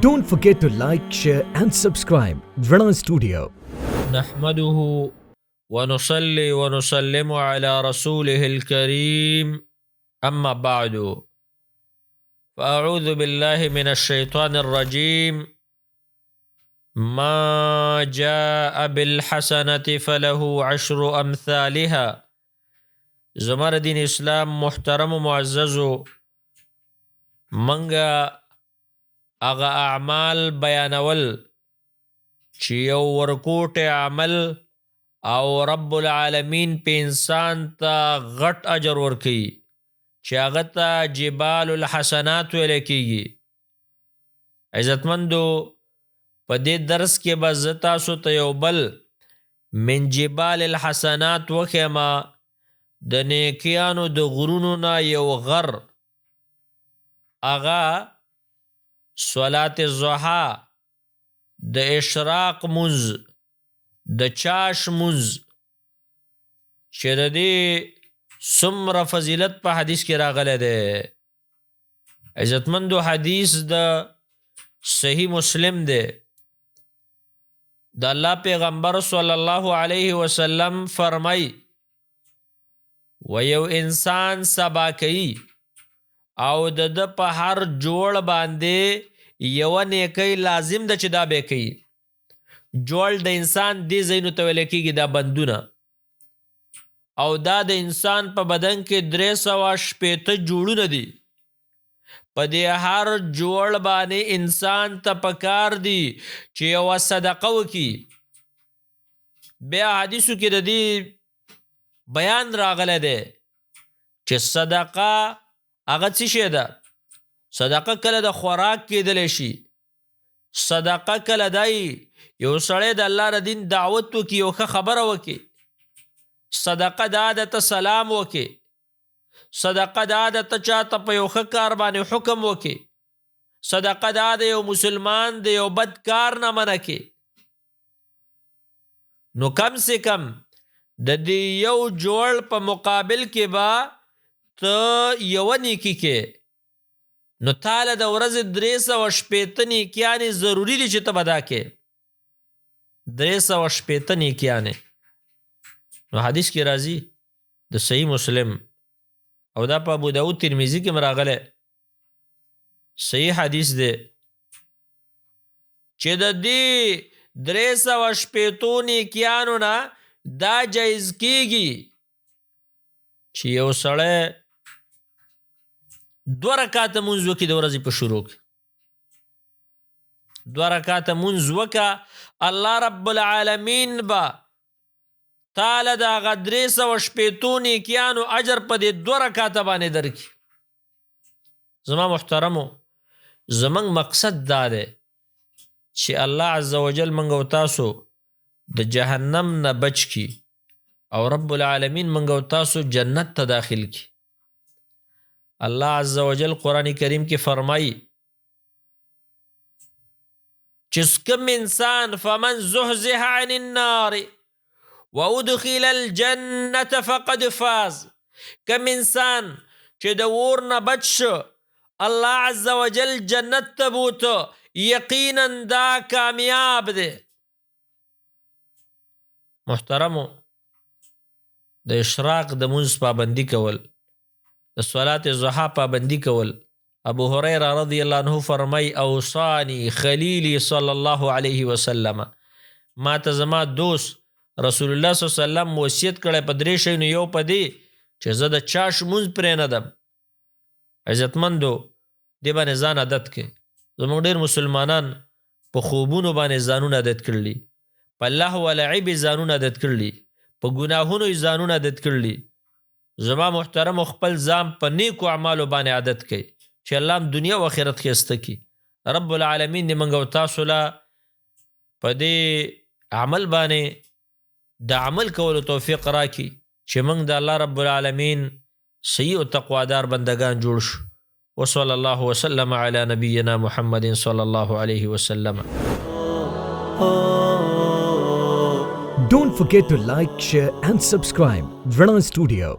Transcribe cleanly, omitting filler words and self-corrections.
Don't forget to like, share and subscribe. Vrana Studio. نحمده ونصلي ونسلم على رسوله الكريم أما بعد فأعوذ بالله من الشيطان الرجيم ما جاء بالحسنة فله عشر أمثالها. زمار دین اسلام محترم و معززو منگا اغا اعمال بیانول چی یو ورکوٹ عمل او رب العالمین پی انسان تا غٹ اجر ورکی چی اغتا جبال الحسنات ویلکیگی. عزتمندو پا دی درس کے بزتا سو تیوبل من جبال الحسنات وخیما د نیکیانو د غرونو نا یو غر اغا صلاة الضحا د اشراق منز د چاش منز چه د دی سمر فضیلت پا حدیث کی راغلے دے. عزتمندو حدیث د صحیح مسلم دے. د اللہ پیغمبر صلی اللہ علیہ وسلم فرمائی و یو انسان سبا کئی او د په هر جوړ باندې یو نیکی لازم ده چې دا به کوي. جوړ د انسان دی زینو ته ویل کېږي دا بندونه او دا د انسان په بدن کې 360 جوړونه دي. په دې هر جوړ باندې انسان ته پکار دي چې یو صدقه وکړي. بیا حدیثو کې د دې بیان راغله ده چې صدقه هغه څه شی ده. صدقه کله د خوراک کېدلی شي. صدقه کله دی یو سړی د الله د دین دعوت وکړي یو ښه خبره وکړي. صدقه دا ده ته سلام وکړي. صدقه دا ده ته چاته په یو ښه کار باندې حکم وکړي. صدقه دا ده یو مسلمان د یو بد کار نه منع کړي. نو کم سے کم د دې یو جوړ په مقابل کې با ته یو نیکی کې نو تاله د ورځې 360 نیکیانې ضروری دي چې ته به دا کې 360 نیکیانې. نو حدیث کې راځي د صحیح مسلم او دا په ابو داود ترمذی کې راغلی صحیح حدیث دی چې د دې 360 نیکیانو نه دا جایز کیږي چې یو سړی 2 رکعات منځ وکړي د ورځې په شروع کې. 2 رکعات منځ وکړه الله رب العالمین با تاله د هغه 360 نیکیانو اجر په دې 2 رکعات باندې درکړي. زما محترمو زمونږ مقصد دا دی چې الله عز وجل موږ او تاسو د جهنم نه بچ کی او رب العالمین منگو تاسو جنت تا داخل کی. اللہ عز وجل قرآن کریم کی فرمائی چس کم انسان فمن زحزح عن النار وادخل الجنت فقد فاز. کم انسان چه دور نه بچ شو اللہ عز وجل جنت تبوتو یقینا دا کامیاب دے. محترمو د اشراق د منځ پابندي کول د صلات الضحا پابندي کول. ابو هريره رضی الله عنه فرمای اوصانی خلیلی صلی الله علیه وسلم ما ته زما دوست رسول الله صلی الله علیه وسلم وصیت کړی په 3 شیانو یو په دې چې زه د چاش منځ پرې نه دم. عزتمندو دې باندې ځان عادت کې. زموږ ډېر مسلمانان په خوبونو باندې ځانونه عادت کړلي. په الله ولعب ځانونه عادت کړلي. په ګناهونو ځانونه عادت کړلي. زما محترم خپل ځان په نیکو اعمالو باندې عادت کوي چې الله هم دنیا او آخرت ښایسته کړي. رب العالمین دې موږ او تاسو له په دې عمل باندې د عمل کولو توفیق راکړي چې موږ د الله رب العالمین صحیح او تقوادار بندگان جوړ شو. وصلی الله وسلم علی نبینا محمد صلی الله علیه وسلم. Don't forget to like, share and subscribe. Vrana Studio.